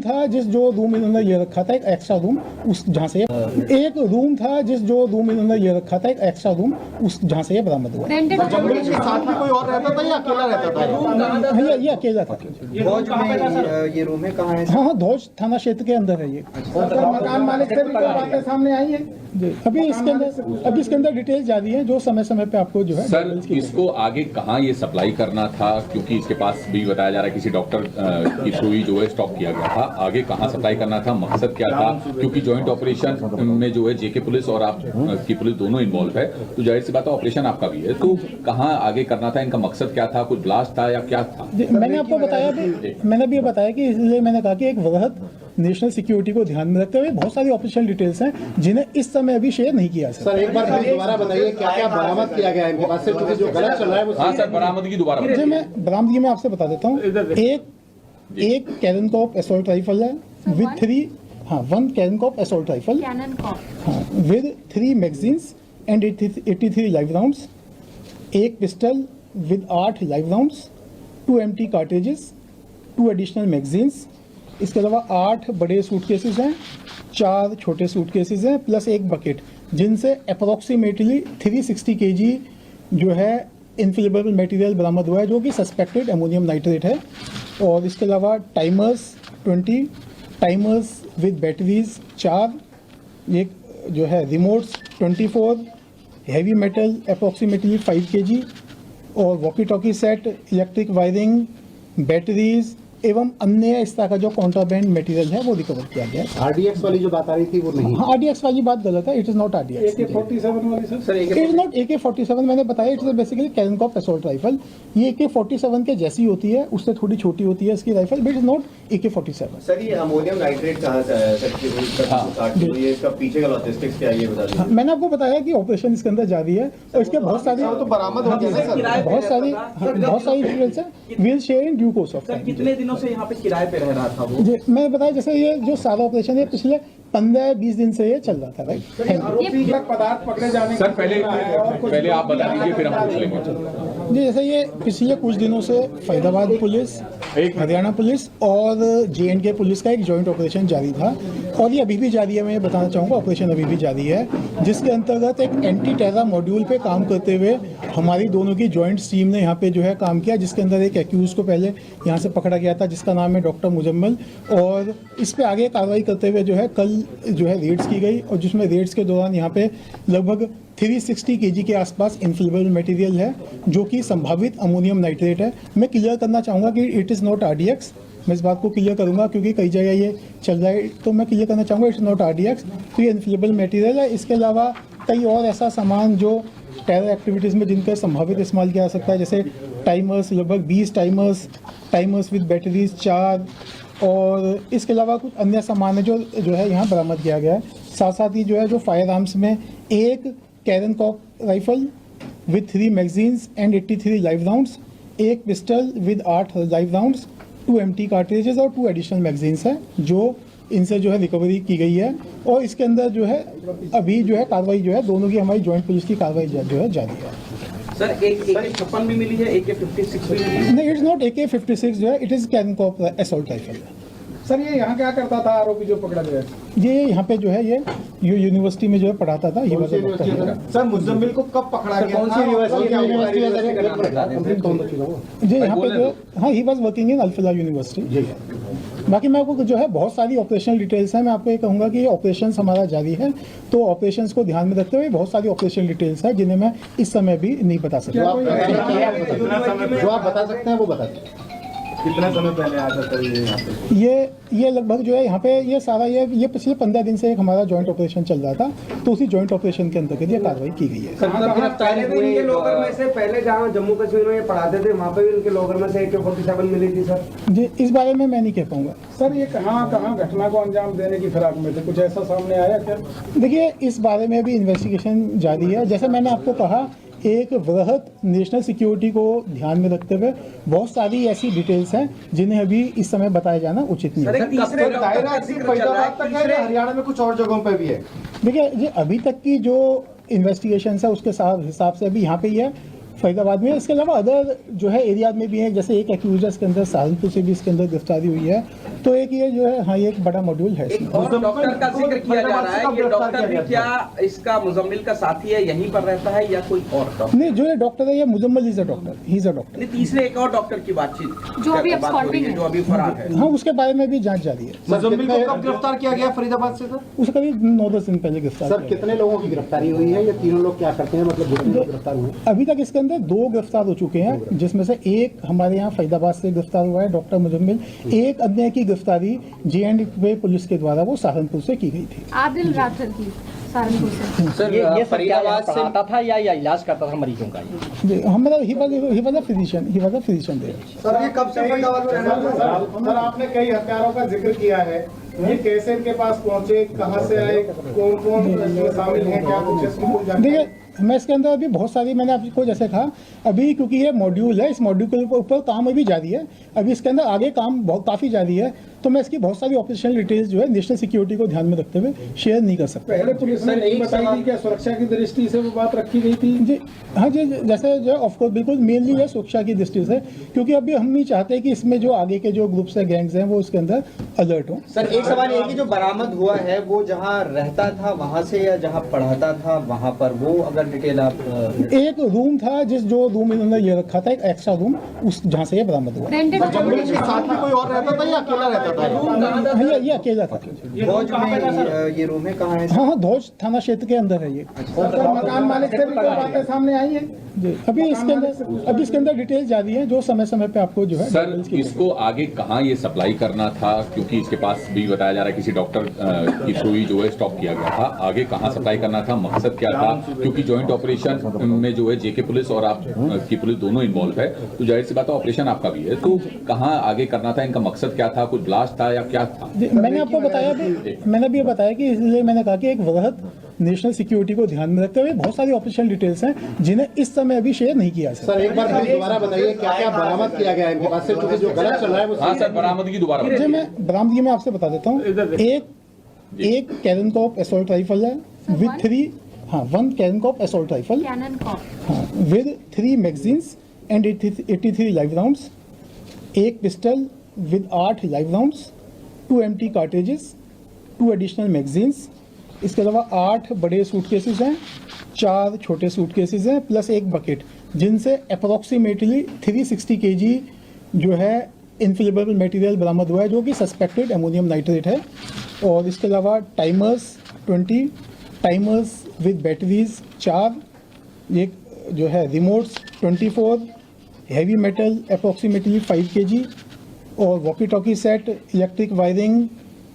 था जिस जो रूम इन्होंने ये रखा था एक एक्स्ट्रा रूम उस जहाँ से एक रूम था जिस जो रूम इन्होंने ये रखा था एक एक्स्ट्रा रूम उस जहाँ से ये बरामद हुआ। जंगल के साथ में कोई और रहता था या अकेला रहता था? ये अकेला था। धौज में ये रूम है, कहाँ है? हाँ, धौज थाना क्षेत्र के अंदर है ये। मकान मालिक से भी कोई बातें सामने आई है? अभी इसके अंदर डिटेल जारी है जो समय समय पे आपको जो है। सर, इसको आगे कहाँ ये सप्लाई करना था, क्योंकि इसके पास भी बताया जा रहा है किसी डॉक्टर की सुई जो है स्टॉक किया गया था, आगे कहाँ सप्लाई करना था, मकसद क्या था? क्योंकि जॉइंट ऑपरेशन में जो है जेके पुलिस और आप की पुलिस दोनों इन्वॉल्व है, तो जाहिर सी बात है ऑपरेशन आपका भी है, तो कहाँ आगे करना था, इनका मकसद क्या था, कुछ ब्लास्ट था या क्या था? मैंने आपको बताया भी, मैंने भी बताया कि इसलिए मैंने कहा कि एक वृहद नेशनल सिक्योरिटी को ध्यान में रखते हुए बहुत सारी ऑपरेशनल डिटेल्स हैं जिन्हें इस समय अभी शेयर नहीं किया सर। एक बार दोबारा बताइए क्या क्या बरामद किया गया है इनके पास से, क्योंकि जो गलत चल रहा है वो। हाँ सर, बरामदगी दोबारा मैं बरामदगी में आपसे बता देता हूँ। एक कैननकॉप असॉल्ट राइफल है with 1 Krinkov assault rifle with 3 magazines and 83 live rounds, एक pistol with 8 live rounds, 2 empty cartridges, 2 additional magazines. इसके अलावा 8 बड़े सूटकेसेस हैं, 4 छोटे सूटकेसेस हैं, प्लस एक बकेट जिनसे अप्रोक्सीमेटली 360 kg जो है इनफ्लेमेबल मटेरियल बरामद हुआ है जो कि सस्पेक्टेड अमोनियम नाइट्रेट है। और इसके अलावा टाइमर्स 20, टाइमर्स विद बैटरीज 4, एक जो है remotes 24, heavy metal approximately 5 kg और walkie talkie set, electric wiring, batteries एवं अन्य इस तरह का जो कॉन्ट्राबैंड मटेरियल है वो रिकवर किया गया है। आरडीएक्स वाली जो बात आ रही थी वो नहीं? हाँ, आरडीएक्स वाली बात गलत है। It is not RDX. AK-47 वाली sir? It is not AK-47। मैंने बताया it is basically Krinkov assault rifle. ये AK-47 के जैसी होती है, उससे थोड़ी छोटी होती है इसकी rifle, but it is not AK-47। Sir, ये अमोनियम नाइट्रेट कहाँ से आया सर? इसका पीछे का लॉजिस्टिक्स क्या है ये बता दीजिए। मैंने आपको बताया कि ऑपरेशन इसके अंदर जारी है और इसके बहुत सारी तो बरामद हो गया सर, बहुत सारी डिटेल्स हैं। We'll share in due course of time. कितने दिनों से यहाँ पे किराए पे रह रहा था वो? मैं बताया जैसे ये जो सारा ऑपरेशन है पिछले 15-20 दिन से ये चल रहा था। राइट, आरोपी पदार्थ पकड़े जाने सर पहले आप बता दीजिए फिर हम पूछ लेंगे। जी, जैसे ये पिछले कुछ दिनों से फरीदाबाद पुलिस, हरियाणा पुलिस और J&K पुलिस का एक जॉइंट ऑपरेशन जारी था और ये अभी भी जारी है। मैं ये बताना चाहूँगा ऑपरेशन अभी भी जारी है, जिसके अंतर्गत एक एंटी टेरर मॉड्यूल पे काम करते हुए हमारी दोनों की जॉइंट टीम ने यहाँ पे जो है काम किया, जिसके अंदर एक एक्यूज को पहले यहाँ से पकड़ा गया था जिसका नाम है डॉक्टर मुजम्मल, और इस पे आगे कार्रवाई करते हुए जो है कल जो है रेड्स की गई और जिसमें रेड्स के दौरान यहाँ पे लगभग 360 kg के आसपास इनफ्लेमेबल मटेरियल है जो कि संभावित अमोनियम नाइट्रेट है। मैं क्लियर करना चाहूँगा कि इट इज़ नॉट RDX। मैं इस बात को क्लियर करूँगा क्योंकि कई जगह ये चल रहा है, तो मैं क्लियर करना चाहूँगा इट इज़ नॉट RDX। तो ये इनफ्लेमेबल मटेरियल है। इसके अलावा कई और ऐसा सामान जो टेरर एक्टिविटीज़ में जिनका संभावित इस्तेमाल किया जा सकता है, जैसे टाइमर्स, लगभग 20 टाइमर्स विद बैटरीज 4, और इसके अलावा कुछ अन्य सामान है जो है यहाँ बरामद किया गया है। साथ साथ ही जो है जो फायर आर्म्स में एक Krinkov rifle with 3 magazines and 83 live rounds, एक pistol with 8 live rounds, 2 empty cartridges और 2 एडिशनल मैगजीन्स हैं जो इनसे जो है रिकवरी की गई है। और इसके अंदर जो है अभी जो है कार्रवाई जो है दोनों की हमारी जॉइंट पुलिस की कार्रवाई जो है जारी है। सर एक AK-56 भी मिली है, AK-56 भी मिली है? नहीं, इट्स नॉट AK-56 जो है, it is Krinkov assault rifle. Sir ये यहाँ क्या करता था आरोपी जो पकड़ा गया? ये यहाँ पे जो है ये यूनिवर्सिटी में जो है पढ़ाता था। ये सर मुजम्मिल को कब पकड़ा गया? कौन सी यूनिवर्सिटी? जी यहाँ पे जो, हाँ, he was working in Al-Falah university. बाकी मैं आपको जो है बहुत सारी ऑपरेशनल डिटेल्स हैं। मैं आपको ये कहूँगा कि ये ऑपरेशंस हमारा जारी है, तो ऑपरेशंस को ध्यान में रखते हुए बहुत सारी ऑपरेशनल डिटेल्स हैं जिन्हें मैं इस समय भी नहीं बता सकता। जो आप बता सकते हैं वो बता दीजिए। कितना समय पहले आया था सर ये यहाँ पे? ये लगभग जो है यहाँ पे ये सारा ये पिछले 15 दिन से एक हमारा जॉइंट ऑपरेशन चल रहा था, तो उसी जॉइंट ऑपरेशन के अंतर्गत ये कार्रवाई की गई है। पहले भी इनके लॉकर में से, पहले जहाँ जम्मू कश्मीर में ये पढ़ाते थे वहाँ पे भी इनके लॉकर में से AK-47 मिली थी सर? जी, इस बारे में मैं नहीं कह पाऊंगा। सर ये कहाँ घटना को अंजाम देने की फिराक में थे, कुछ ऐसा सामने आया क्या? देखिए, इस बारे में भी इन्वेस्टिगेशन जारी है। जैसे मैंने आपको कहा, एक वृहद नेशनल सिक्योरिटी को ध्यान में रखते हुए बहुत सारी ऐसी डिटेल्स हैं जिन्हें अभी इस समय बताया जाना उचित नहीं है। हरियाणा में कुछ और जगहों पे भी है? देखिए, ये अभी तक की जो इन्वेस्टिगेशन है उसके हिसाब से अभी यहाँ पे ही है फरीदाबाद में। इसके अलावा अदर जो है एरिया में भी है, जैसे एक एक्यूजर्स के अंदर सहारनपुर से भी इसके अंदर गिरफ्तारी हुई है तो एक ये जो है, हाँ, ये एक बड़ा मॉड्यूल है इसमें। एक और डॉक्टर का जिक्र किया जा रहा है, ये डॉक्टर भी क्या इसका मुजम्मिल का साथी है, यहीं पर रहता है या कोई और डॉक्टर? नहीं, जो ये डॉक्टर है ये Muzammil is a doctor, he is a doctor. नहीं, तीसरे एक और डॉक्टर की बातचीत जो अभी बात हो रही है, जो अभी फरार है। हाँ, उसके बारे में भी जांच जारी है। मुजम्मिल को कब गिरफ्तार किया गया फरीदाबाद से सर? उसका भी 9-10 दिन पहले गिरफ्तार सर किया। कितने लोगों की गिरफ्तारी हुई है? ये तीनों लोग क्या करते हैं, मतलब जितने लोग गिरफ्तार हुए? अभी तक इसके अंदर 2 गिरफ्तार हो चुके हैं, जिसमें से एक हमारे यहाँ फरीदाबाद से गिरफ्तार हुआ है, डॉक्टर मुजम्मिल। एक अन्य की गिरफ्तारी J&K पुलिस के द्वारा वो सहारनपुर से की गई थी। आदिल राठौर की सहारनपुर से। सर ये फरीदाबाद से पढ़ाता था या इलाज करता था मरीजों का? हमारा he was a physician there. Sir ये कब से फरीदाबाद में रहना था? सर आपने कई हत्यारों का जिक्र किया है, ये कैसे इनके पास पहुंचे, कहां से आए, कौन कौन इसमें शामिल हैं, क्या कुछ इसकी कोई जानकारी? देखिए, मैं इसके अंदर अभी बहुत सारी, मैंने आपको जैसे कहा अभी, क्योंकि ये मॉड्यूल है, इस मॉड्यूल के ऊपर काम अभी जारी है, अभी इसके अंदर आगे काम बहुत काफ़ी जारी है, तो मैं इसकी बहुत सारी ऑपरेशनल डिटेल्स जो है नेशनल सिक्योरिटी को ध्यान में रखते हुए शेयर नहीं कर सकता। पहले पुलिस ने नहीं बताई थी क्या सुरक्षा की दृष्टि से वो बात रखी गई थी? जी हाँ जी, जैसे जो ऑफकोर्स बिल्कुल मेनली है सुरक्षा की दृष्टि से, क्योंकि अभी हम नहीं चाहते कि इसमें जो आगे के जो ग्रुप्स है, गैंग्स हैं, वो इसके अंदर अलर्ट हों। सर एक सवाल ये कि जो बरामद हुआ है वो जहाँ रहता था वहाँ से या जहाँ पढ़ाता था वहाँ पर, वो अगर डिटेल आप एक रूम था, जो रूम इन्होंने ये रखा था, एक एक्स्ट्रा रूम, उस जहाँ से ये बरामद हुआ। रेंटेड जंगल के साथ में कोई और रहता था या अकेला रहता था? हाँ, ये अकेला था। भोज में ये रूम है, कहाँ है? हाँ, धौज थाना क्षेत्र के अंदर है ये। सर मकान मालिक से भी कोई बातें सामने आई है? जी, अभी इसके अंदर डिटेल जारी है, जो समय समय पे आपको जो है सर details की इसको आगे कहाँ ये सप्लाई करना था, क्योंकि इसके पास भी बताया जा रहा है किसी डॉक्टर की थ्रू ही जो है स्टॉप किया गया था, आगे कहाँ सप्लाई करना था, मकसद क्या था? क्योंकि जॉइंट ऑपरेशन में जो है JK पुलिस और आप की पुलिस दोनों इन्वॉल्व है, तो जाहिर सी बात है ऑपरेशन आपका भी है, तो कहाँ आगे करना था, इनका मकसद क्या था, कुछ ब्लास्ट था या क्या था? जी, मैंने आपको बताया भी, मैंने भी बताया कि इसलिए मैंने कहा कि एक वृहद नेशनल सिक्योरिटी को ध्यान में रखते हुए बहुत सारी ऑपरेशनल डिटेल्स हैं जिन्हें इस समय अभी शेयर नहीं किया सर एक बार फिर दोबारा बताइए क्या क्या बरामद किया गया है इनके पास से, क्योंकि जो गलत चल रहा है वो हाँ सर, बरामदगी दोबारा जी, मैं बरामदगी में आपसे बता देता हूँ। एक कैननकॉप असॉल्ट राइफल है विद 3, हाँ, 1 Krinkov assault rifle, Krinkov, हाँ, with 3 magazines and 83 live rounds, एक pistol with 8 live rounds, 2 empty cartridges, 2 additional magazines, इसके अलावा 8 बड़े सूटकेसेस हैं, 4 छोटे सूटकेसेस हैं, प्लस एक बकेट, जिनसे अप्रॉक्सीमेटली 360 kg जो है इनफ्लेमेबल मटेरियल बरामद हुआ है, जो कि सस्पेक्टेड अमोनियम नाइट्रेट है। और इसके अलावा टाइमर्स 20, टाइमर्स विद बैटरीज 4, एक जो है remotes 24, heavy metal approximately 5 kg, और walkie talkie set, electric wiring,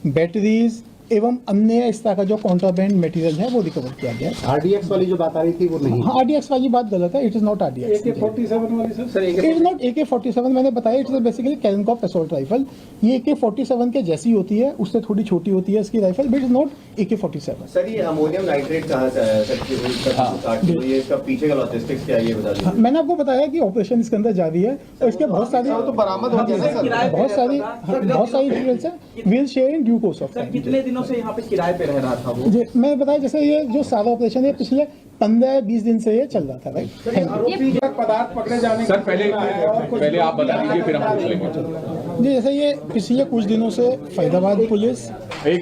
batteries एवं अन्य इस तरह का जो कॉन्ट्राबैंड मटेरियल है वो रिकवर किया गया है। RDX वाली जो बात आ रही थी वो नहीं? हाँ, RDX वाली बात गलत है, it is not RDX। AK-47 वाली sir? It is not AK-47, मैंने बताया it is basically Krinkov assault rifle. ये AK-47 के जैसी होती है, उससे थोड़ी छोटी होती है इसकी rifle, but is not AK-47। Sir ये अमोनियम नाइट्रेट कहाँ से आया? सर काटती हुई है, इसका पीछे का लॉजिस्टिक्स क्या है ये बता दीजिए। मैंने आपको बताया कि ऑपरेशन इसके अंदर जारी है और इसके बहुत सारी तो बरामद हो गया ना सर? बहुत सारी डिटेल्स हैं, will share in due course of sir time. कितने दिनों से यहाँ पे किराए पे रह रहा था वो? जी, मैं बताया जैसे ये जो सारा ऑपरेशन है पिछले 15-20 दिन से ये चल रहा था, राइट? Thank you. आरोपी पदार्थ पकड़े जाने सर पहले आप बता दीजिए, फिर हम पूछ लेंगे। जी, जैसे ये पिछले कुछ दिनों से फरीदाबाद पुलिस,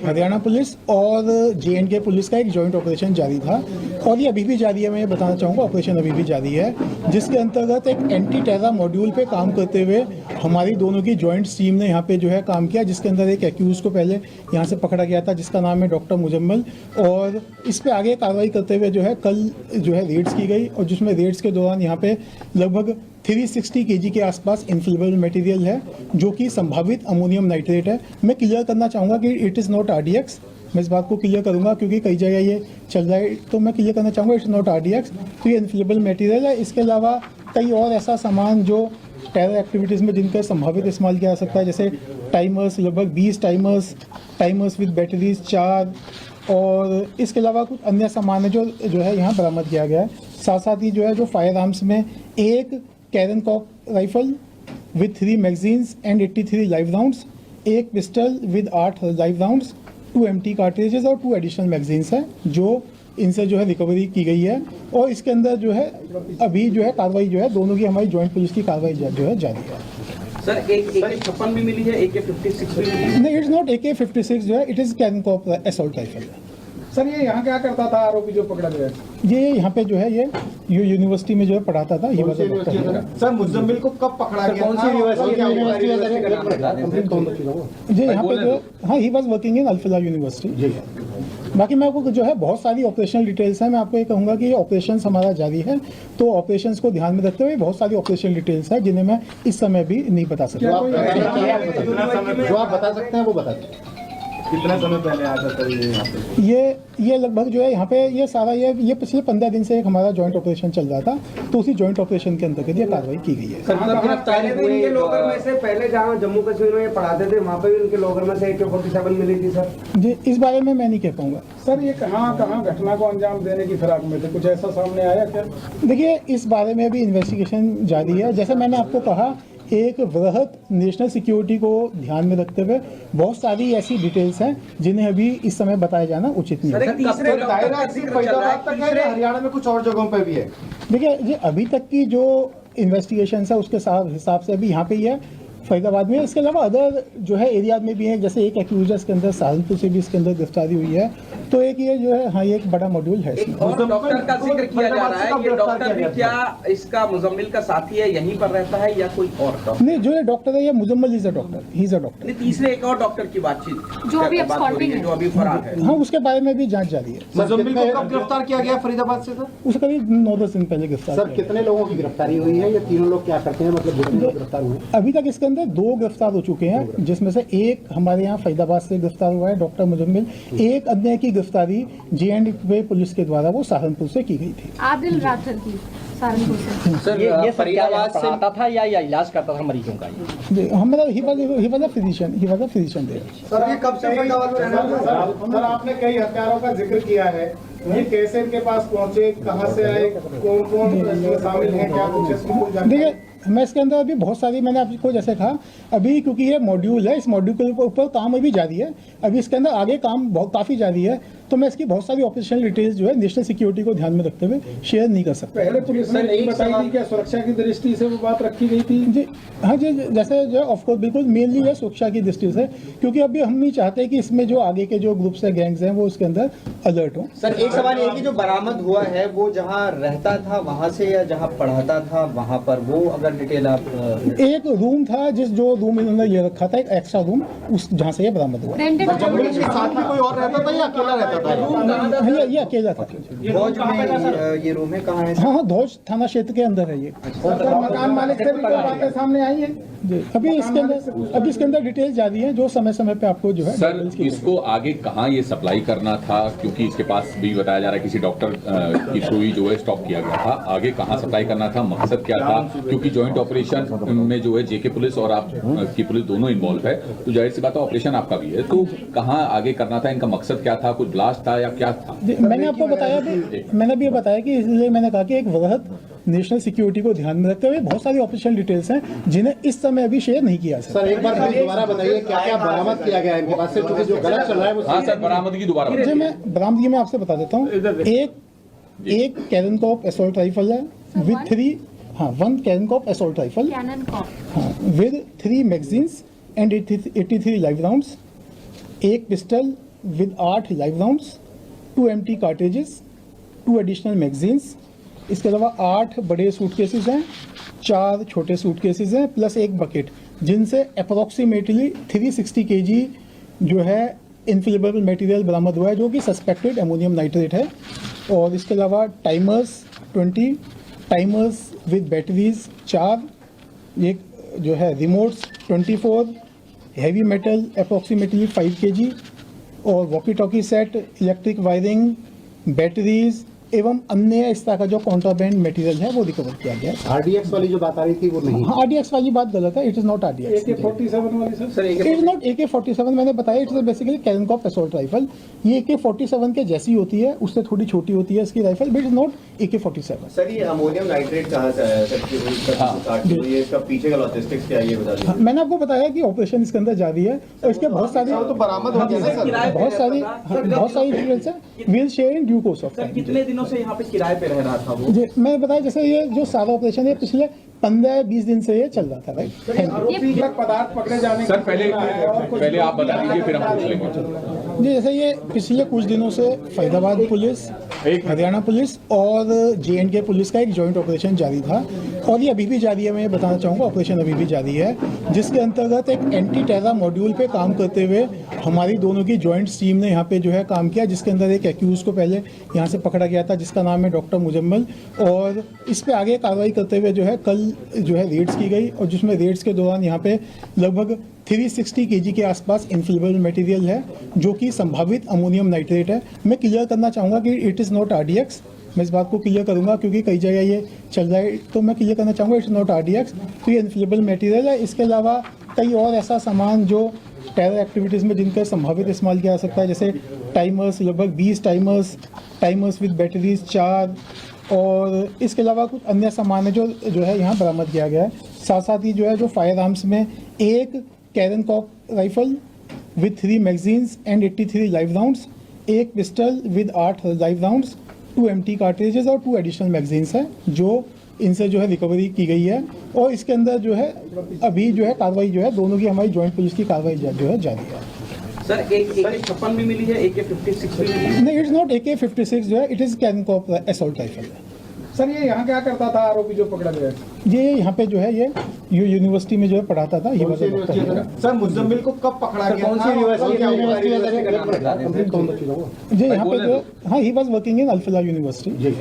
हरियाणा पुलिस और J&K पुलिस का एक जॉइंट ऑपरेशन जारी था, और ये अभी भी जारी है। मैं ये बताना चाहूँगा ऑपरेशन अभी भी जारी है, जिसके अंतर्गत एक एंटी टेरर मॉड्यूल पे काम करते हुए हमारी दोनों की जॉइंट टीम ने यहाँ पे जो है काम किया, जिसके अंदर एक एक्यूज को पहले यहाँ से पकड़ा गया था, जिसका नाम है डॉक्टर मुजम्मल, और इस पे आगे कार्रवाई करते हुए जो है कल जो है रेड्स की गई, और जिसमें रेड्स के दौरान यहाँ पे लगभग 360 kg के आसपास इनफ्लेमेबल मटेरियल है, जो कि संभावित अमोनियम नाइट्रेट है। मैं क्लियर करना चाहूँगा कि इट इज़ नॉट RDX, मैं इस बात को क्लियर करूँगा क्योंकि कई जगह ये चल रहा है, तो मैं क्लियर करना चाहूँगा इट्स नॉट RDX, तो ये इनफ्लेमेबल मटेरियल है। इसके अलावा कई और ऐसा सामान जो टेरर एक्टिविटीज़ में जिनका संभावित इस्तेमाल किया जा सकता है, जैसे टाइमर्स, लगभग 20 टाइमर्स विद बैटरीज 4, और इसके अलावा कुछ अन्य सामान है जो है यहाँ बरामद किया गया है। साथ साथ ही जो है जो फायर आर्म्स में एक Krinkov rifle with 3 magazines and 83 live rounds, एक pistol with 8 live rounds, 2 empty cartridges और 2 एडिशनल मैगजीन्स हैं, जो इनसे जो है रिकवरी की गई है। और इसके अंदर जो है अभी जो है कार्रवाई जो है दोनों की हमारी जॉइंट पुलिस की कार्रवाई जो है जारी है। सर एक AK-56 भी मिली है, AK-56 भी मिली है। नहीं, इट्स नॉट AK-56 जो है, it is Krinkov assault rifle. Sir ये यहाँ क्या करता था आरोपी जो पकड़ा गया? ये यहाँ पे जो है ये यूनिवर्सिटी में जो है पढ़ाता था। ये वाला डॉक्टर सर मुजम्मिल को कब पकड़ा गया? कौन सी यूनिवर्सिटी जी यहाँ पे जो, हाँ, he was working in Alfalah university. बाकी मैं आपको जो है बहुत सारी ऑपरेशनल डिटेल्स हैं। मैं आपको ये कहूँगा कि ये ऑपरेशंस हमारा जारी है, तो ऑपरेशंस को ध्यान में रखते हुए बहुत सारी ऑपरेशनल डिटेल्स हैं जिन्हें मैं इस समय भी नहीं बता सकता। जो आप बता सकते हैं वो बता दीजिए। कितना समय पहले आया था सर ये यहाँ पे? ये लगभग जो है यहाँ पे ये सारा ये पिछले 15 दिन से एक हमारा जॉइंट ऑपरेशन चल रहा था, तो उसी जॉइंट ऑपरेशन के अंतर्गत ये कार्रवाई की गई है। पहले भी इनके लॉकर में से, पहले जहाँ जम्मू कश्मीर में ये पढ़ाते थे वहाँ पे भी इनके लॉकर में से AK-47 मिली थी सर। जी, इस बारे में मैं नहीं कह पाऊंगा। सर ये कहाँ घटना को अंजाम देने की फिराक में थे, कुछ ऐसा सामने आया क्या? देखिए, इस बारे में भी इन्वेस्टिगेशन जारी है। जैसे मैंने आपको कहा, एक वृहद नेशनल सिक्योरिटी को ध्यान में रखते हुए बहुत सारी ऐसी डिटेल्स हैं जिन्हें अभी इस समय बताया जाना उचित नहीं है। हरियाणा में कुछ और जगहों पे भी है। देखिए, ये अभी तक की जो इन्वेस्टिगेशन है उसके हिसाब से अभी यहाँ पे ही है, फरीदाबाद में। इसके अलावा अदर जो है एरियाज में भी है, जैसे एक एक्यूजर्स के अंदर सहारनपुर से भी इसके अंदर गिरफ्तारी हुई है। तो एक ये जो है, हाँ, ये एक बड़ा मॉड्यूल है इसमें। और डॉक्टर का जिक्र किया जा रहा है, ये डॉक्टर भी क्या इसका मुजम्मिल का साथी है, यहीं पर रहता है या कोई और डॉक्टर? नहीं, जो ये डॉक्टर है ये Muzammil is a doctor, he is a doctor. नहीं, तीसरे एक और डॉक्टर की बातचीत जो अभी बात हो रही है, absconding जो अभी फरार है। हाँ, उसके बारे में भी जांच जारी है। मुजम्मिल को कब गिरफ्तार किया गया फरीदाबाद से सर? उसे करीब 9-10 दिन पहले गिरफ्तार सर किया कितने लोगों की गिरफ्तारी हुई है? ये तीनों लोग क्या करते हैं, मतलब जितने लोग गिरफ्तार हुए? गया। अभी तक इसके अंदर 2 गिरफ्तार हो चुके हैं, जिसमें से एक हमारे यहाँ फरीदाबाद से गिरफ्तार हुआ है, डॉक्टर मुजम्मिल। एक अन्य की गिरफ्तारी JNK पुलिस के द्वारा वो सहारनपुर से की गई थी। आदिल राठर की सहारनपुर से। सर ये फरीदाबाद से आता था या इलाज करता था मरीजों का? हमारा he was a physician there. Sir ये कब से फरीदाबाद में रहना था? सर आपने कई हत्यारों का जिक्र किया है, ये कैसे इनके पास पहुंचे, कहाँ से आए, कौन इसमें शामिल हैं, क्या कुछ इसकी कोई जानकारी? देखिए, मैं इसके अंदर अभी बहुत सारी, मैंने आपको जैसे कहा, अभी क्योंकि ये मॉड्यूल है, इस मॉड्यूल के ऊपर काम अभी जारी है। अभी इसके अंदर आगे काम काफ़ी जारी है, तो मैं इसकी बहुत सारी ऑपरेशनल डिटेल्स जो है नेशनल सिक्योरिटी को ध्यान में रखते हुए शेयर नहीं कर सकता। पहले पुलिस ने नहीं बताई थी, क्या सुरक्षा की दृष्टि से वो बात रखी गई थी? जी हाँ जी, जैसे जो ऑफकोर्स बिल्कुल मेनली है सुरक्षा की दृष्टि से, क्योंकि अभी हम नहीं चाहते कि इसमें जो आगे के जो ग्रुप्स है, गैंग्स हैं, वो इसके अंदर अलर्ट हो। सर एक सवाल ये कि जो बरामद हुआ है वो जहाँ रहता था वहाँ से या जहाँ पढ़ाता था वहाँ पर, वो अगर डिटेल आप एक रूम था, जो रूम इन्होंने ये रखा था, एक एक्स्ट्रा रूम, उस जहाँ से ये बरामद हुआ। रेंटेड मुजम्मिल के साथ में कोई और रहता था या अकेला रहता था? हाँ, ये अकेला था। भोज में ये रूम है, कहाँ है? हाँ हाँ, धौज थाना क्षेत्र के अंदर है ये। मकान मालिक से भी कोई बातें सामने आई है? जी, अभी इसके अंदर डिटेल जारी है, जो समय समय पे आपको जो है सर details की इसको आगे कहाँ ये सप्लाई करना था, क्योंकि इसके पास भी बताया जा रहा है किसी डॉक्टर की सुई जो है स्टॉप किया गया था, आगे कहाँ सप्लाई करना था, मकसद क्या था? क्योंकि जॉइंट ऑपरेशन में जो है JK पुलिस और आप की पुलिस दोनों इन्वॉल्व है, तो जाहिर सी बात है ऑपरेशन आपका भी है, तो कहाँ आगे करना था, इनका मकसद क्या था, कुछ ब्लास्ट था या क्या था? मैंने आपको बताया भी, मैंने भी बताया कि इसलिए मैंने कहा कि एक वृहद नेशनल सिक्योरिटी को ध्यान में रखते हुए बहुत सारी ऑपरेशनल डिटेल्स हैं जिन्हें इस समय अभी शेयर नहीं किया सर एक बार फिर दोबारा बताइए क्या क्या बरामद किया गया है इनके पास से, क्योंकि जो गलत चल रहा है वो हाँ सर, बरामदगी दोबारा जी, मैं बरामदगी में आपसे बता देता हूँ। एक कैननकॉप असॉल्ट राइफल है with 1 Krinkov assault rifle with 3 magazines and 83 live rounds, एक pistol with 8 live rounds, 2 empty cartridges, 2 additional magazines. इसके अलावा 8 बड़े सूटकेसेस हैं, 4 छोटे सूटकेसेस हैं, प्लस एक बकेट, जिनसे अप्रॉक्सीमेटली 360 kg जो है इनफ्लेमेबल मटेरियल बरामद हुआ है, जो कि सस्पेक्टेड अमोनियम नाइट्रेट है। और इसके अलावा टाइमर्स 20, टाइमर्स विद बैटरीज 4, एक जो है remotes 24, heavy metal approximately 5 kg, और walkie talkie set, electric wiring, batteries एवं अन्य इस तरह का जो कॉन्ट्राबैंड मटेरियल है वो रिकवर किया गया है। RDX वाली जो बात आ रही थी वो नहीं? हाँ, RDX वाली बात गलत है, it is not RDX। AK-47 वाली sir? It is not AK-47, मैंने बताया it is basically Krinkov assault rifle. ये AK-47 के जैसी होती है, उससे थोड़ी छोटी होती है इसकी rifle, but it is not AK-47। Sir ये अमोनियम नाइट्रेट कहाँ से आया सर? ये इसका पीछे का लॉजिस्टिक्स क्या है ये बता दीजिए। मैंने आपको बताया कि ऑपरेशन इसके अंदर जारी है और इसके बहुत सारी तो बरामद हो गया सर। बहुत सारी डिटेल्स है, will share in due course of time. कितने दिनों से यहाँ पे किराए पे रह रहा था वो? जी मैं बताया जैसे ये जो सारा ऑपरेशन है पिछले 15-20 दिन से ये चल रहा था, राइट। Thank you. आरोपी का पदार्थ पकड़े जाने सर पहले आप बता दीजिए फिर हम पूछ लेंगे। जी जैसे ये पिछले कुछ दिनों से फरीदाबाद पुलिस, हरियाणा पुलिस और J&K पुलिस का एक जॉइंट ऑपरेशन जारी था और ये अभी भी जारी है। मैं ये बताना चाहूँगा ऑपरेशन अभी भी जारी है, जिसके अंतर्गत एक एंटी टेरर मॉड्यूल पे काम करते हुए हमारी दोनों की जॉइंट टीम ने यहाँ पे जो है काम किया, जिसके अंदर एक एक्यूज को पहले यहाँ से पकड़ा गया था जिसका नाम है डॉक्टर मुजम्मल, और इस पे आगे कार्रवाई करते हुए जो है कल जो है रेड्स की गई और जिसमें रेड्स के दौरान यहाँ पे लगभग 360 kg के आसपास इनफ्लेमेबल मटेरियल है जो कि संभावित अमोनियम नाइट्रेट है। मैं क्लियर करना चाहूँगा कि इट इज़ नॉट RDX। मैं इस बात को क्लियर करूंगा क्योंकि कई जगह ये चल रहा है, तो मैं क्लियर करना चाहूँगा इट्स नॉट RDX। तो ये इनफ्लेमेबल मटेरियल है। इसके अलावा कई और ऐसा सामान जो टेरर एक्टिविटीज़ में जिनका संभावित इस्तेमाल किया जा सकता है, जैसे टाइमर्स, लगभग 20 टाइमर्स विद बैटरीज 4, और इसके अलावा कुछ अन्य सामान है जो है यहाँ बरामद किया गया है। साथ साथ ही जो है जो फायर आर्म्स में एक Krinkov rifle with 3 magazines and 83 live rounds, एक pistol with 8 live rounds, 2 empty cartridges और 2 एडिशनल मैगजीन्स हैं जो इनसे जो है रिकवरी की गई है। और इसके अंदर जो है अभी जो है कार्रवाई जो है दोनों की हमारी जॉइंट पुलिस की कार्रवाई जो है जारी है। सर एक AK-56 भी मिली है, AK-56 भी मिली है? नहीं, इट्स नॉट AK-56 जो है, इट इज कैरन कॉक असॉल्ट राइफल। सर ये यहाँ क्या करता था आरोपी जो पकड़ा गया? ये यहाँ पे जो है ये यूनिवर्सिटी में जो है पढ़ाता था। ये सर मुजम्मिल को कब पकड़ा गया? कौन सी जी यहाँ पे जो हाँ he was working in Alfalah university.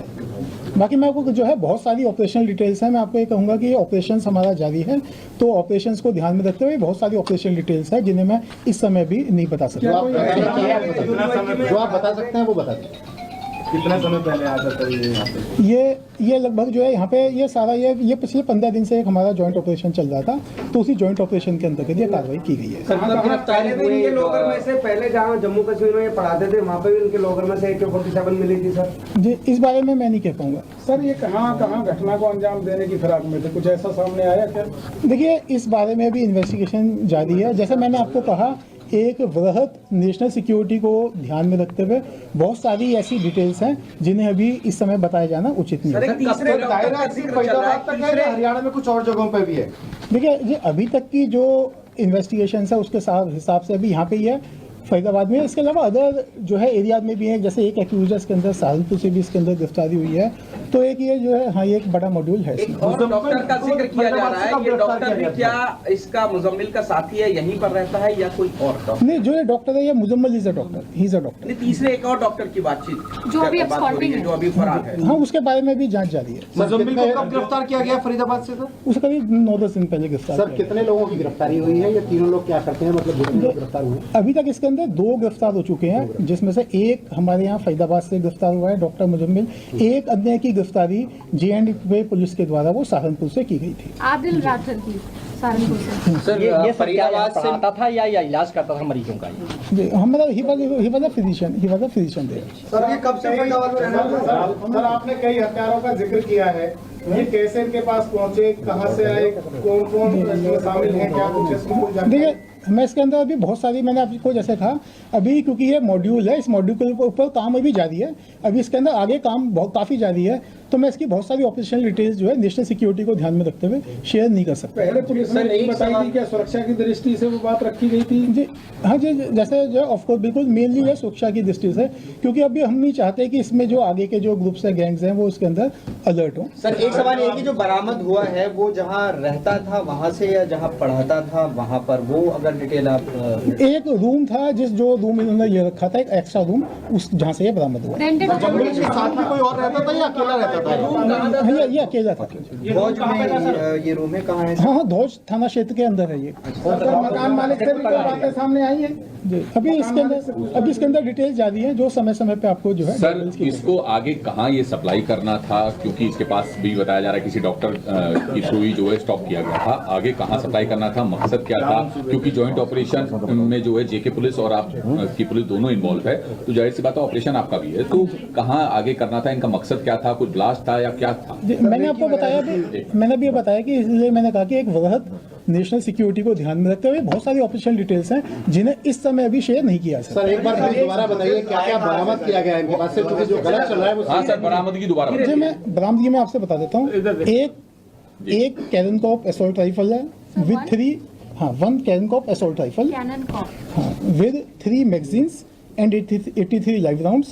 बाकी मैं आपको जो है बहुत सारी ऑपरेशनल डिटेल्स हैं। मैं आपको ये कहूँगा कि ये ऑपरेशंस हमारा जारी है, तो ऑपरेशंस को ध्यान में रखते हुए बहुत सारी ऑपरेशनल डिटेल्स हैं जिन्हें मैं इस समय भी नहीं बता सकता। जो आप बता सकते हैं वो बता दीजिए। कितना समय पहले आया था ये यहाँ पे? ये लगभग जो है यहाँ पे ये सारा ये पिछले 15 दिन से एक हमारा जॉइंट ऑपरेशन चल रहा था, तो उसी जॉइंट ऑपरेशन के अंतर्गत ये कार्रवाई की गई है। पहले भी इनके लॉकर में से पहले जहाँ जम्मू कश्मीर में ये पढ़ाते थे वहाँ पे भी इनके लॉकर में से AK-47 मिली थी सर। जी इस बारे में मैं नहीं कह पाऊंगा। सर ये कहाँ घटना को अंजाम देने की फिराक में थे, कुछ ऐसा सामने आया क्या? देखिए इस बारे में भी इन्वेस्टिगेशन जारी है। जैसे मैंने आपको कहा, एक वृहद नेशनल सिक्योरिटी को ध्यान में रखते हुए बहुत सारी ऐसी डिटेल्स हैं जिन्हें अभी इस समय बताया जाना उचित नहीं है। हरियाणा में कुछ और जगहों पर भी है। देखिए ये अभी तक की जो इन्वेस्टिगेशन है उसके हिसाब से अभी यहाँ पे ही है फरीदाबाद में। इसके अलावा अदर जो है एरिया में भी है, जैसे एक एक्यूजर के अंदर सहारनपुर से भी इसके अंदर गिरफ्तारी हुई है। तो एक ये जो है हाँ ये एक बड़ा मॉड्यूल है। एक और डॉक्टर का जिक्र किया जा रहा है, ये डॉक्टर भी क्या इसका मुजम्मिल का साथी है, यहीं पर रहता है या कोई और डॉक्टर? नहीं, जो ये डॉक्टर है ये Muzammil is a doctor, he is a doctor. नहीं, तीसरे एक और डॉक्टर की बातचीत जो अभी बात हो रही है, जो अभी फरार है। हाँ उसके बारे में भी जांच जारी है। मुजम्मिल को कब गिरफ्तार किया गया फरीदाबाद से? सर उसे करीब 9-10 दिन पहले गिरफ्तार सर किया। कितने लोगों की गिरफ्तारी हुई है? ये तीनों लोग क्या करते हैं, मतलब जितने लोग गिरफ्तार हुए? अभी तक इसके अंदर 2 गिरफ्तार हो चुके हैं, जिसमें से एक हमारे यहाँ फरीदाबाद से गिरफ्तार हुआ है डॉक्टर मुजम्मिल। एक अन्य की गिरफ्तारी J&K पुलिस के द्वारा वो सहारनपुर से की गई थी। आदिल राठर की सहारनपुर से। सर ये फरीदाबाद से आता था या इलाज करता था मरीजों का? जी हमारा he was a physician there. Sir ये कब से फरीदाबाद में? सर आपने कई हत्यारों का जिक्र किया है, ये कैसे इनके पास पहुंचे, कहां से आए, कौन इसमें शामिल हैं, क्या कुछ इसमें कोई जानकारी? देखिए मैं इसके अंदर अभी बहुत सारी, मैंने आपको जैसे कहा अभी, क्योंकि ये मॉड्यूल है, इस मॉड्यूल के ऊपर काम अभी जारी है। अभी इसके अंदर आगे काम काफ़ी जारी है, तो मैं इसकी बहुत सारी ऑपरेशनल डिटेल्स जो है नेशनल सिक्योरिटी को ध्यान में रखते हुए शेयर नहीं कर सकता। पहले पुलिस ने नहीं बताई थी क्या सुरक्षा की दृष्टि से वो बात रखी गई थी? जी हाँ जी, जैसे जो ऑफकोर्स बिल्कुल मेनली है सुरक्षा की दृष्टि से, क्योंकि अभी हम नहीं चाहते कि इसमें जो आगे के जो ग्रुप्स हैं, गैंग्स हैं, वो इसके अंदर अलर्ट हो। सर एक सवाल ये कि जो बरामद हुआ है वो जहाँ रहता था वहाँ से या जहाँ पढ़ाता था वहाँ पर, वो अगर डिटेल आप एक रूम था जो रूम इन्होंने ये रखा था, एक एक्स्ट्रा रूम, उस जहाँ से ये बरामद हुआ। रेंटेड मुजम्मिल के साथ में कोई और रहता था या अकेला रहता था? हाँ, ये अकेला था। धौज में ये रूम है, कहाँ है? हाँ, धौज थाना क्षेत्र के अंदर है ये। मकान मालिक से भी कोई बातें सामने आई हैं? जी अभी इसके अंदर डिटेल जारी है, जो समय समय पे आपको जो है सर इसको आगे कहाँ ये सप्लाई करना था, क्योंकि इसके पास भी बताया जा रहा है किसी डॉक्टर की सुई जो है स्टॉप किया गया था, आगे कहाँ सप्लाई करना था, मकसद क्या था? क्योंकि जॉइंट ऑपरेशन में जो है JK पुलिस और आप की पुलिस दोनों इन्वॉल्व है, तो जाहिर सी बात है ऑपरेशन आपका भी है, तो कहाँ आगे करना था, इनका मकसद क्या था, कुछ ब्लास्ट था या क्या था? मैंने आपको बताया, मैंने भी ये बताया कि इसलिए मैंने कहा कि एक वृहद नेशनल सिक्योरिटी को ध्यान में रखते हुए बहुत सारी ऑपरेशन डिटेल्स हैं जिन्हें इस समय अभी शेयर नहीं किया सर एक बार प्लीज दोबारा बताइए क्या क्या बरामद किया गया है इनके पास से, क्योंकि जो गलत चल रहा है वो हाँ सर, बरामदगी दोबारा जी बताइए। मैं बरामदगी में आपसे बता देता हूँ। एक कैरनकॉप असॉल्ट राइफल है with 1 Krinkov assault rifle Krinkov with 3 magazines and 83 live rounds,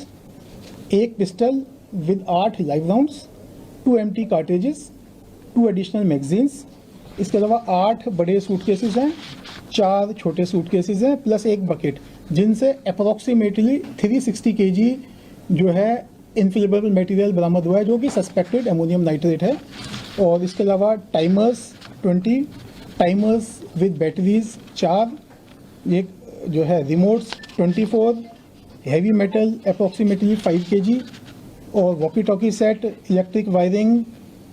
एक pistol with 8 live rounds, 2 empty cartridges, 2 additional magazines, इसके अलावा 8 बड़े सूटकेसेस हैं, 4 छोटे सूटकेसेस हैं, प्लस एक बकेट जिनसे अप्रोक्सीमेटली 360 kg जो है इनफ्लेमेबल मटेरियल बरामद हुआ है जो कि सस्पेक्टेड अमोनियम नाइट्रेट है। और इसके अलावा टाइमर्स 20 टाइमर्स विद बैटरीज 4, एक जो है remotes 24, heavy metal approximately 5 kg और walkie talkie set, electric wiring,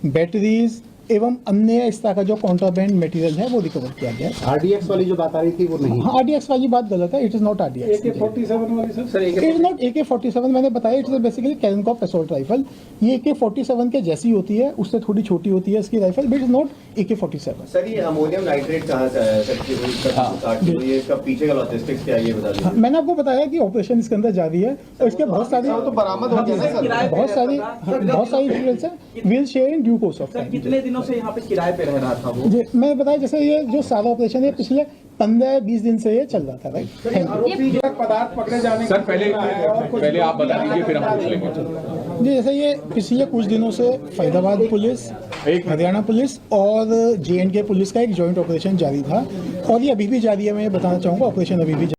batteries एवं अन्य इस तरह का जो कॉन्ट्राबैंड मटेरियल है वो रिकवर किया गया है। आरडीएक्स वाली जो बात आ रही थी वो नहीं। हाँ, RDX वाली बात गलत है, it is not RDX। AK-47 वाली sir it is not AK-47, मैंने बताया it is basically Krinkov assault rifle. ये AK-47 के जैसी होती है, उससे थोड़ी छोटी होती है इसकी rifle, but it is not AK-47। Sir ये अमोनियम नाइट्रेट कहाँ से आया है सर? काटती हुई है, इसका पीछे का लॉजिस्टिक्स क्या है ये बता हाँ, दीजिए। मैंने आपको बताया कि ऑपरेशन इसके अंदर जारी है और इसके बहुत सारी तो बरामद हो गया ना सर? बहुत सारी डिटेल्स हैं, will share in due course of sir time. कितने दिनों से यहाँ पे किराए पे रह रहा था वो? जी मैं बताया जैसे ये जो सारा ऑपरेशन है पिछले 15-20 दिन से ये चल रहा था, राइट। Thank you. आरोपी जो पदार्थ पकड़े जाने सर पहले आप बता दीजिए फिर हम पूछ लेंगे। जी जैसे ये पिछले कुछ दिनों से फरीदाबाद पुलिस, हरियाणा पुलिस और J&K पुलिस का एक जॉइंट ऑपरेशन जारी था और ये अभी भी जारी है। मैं ये बताना चाहूँगा ऑपरेशन अभी भी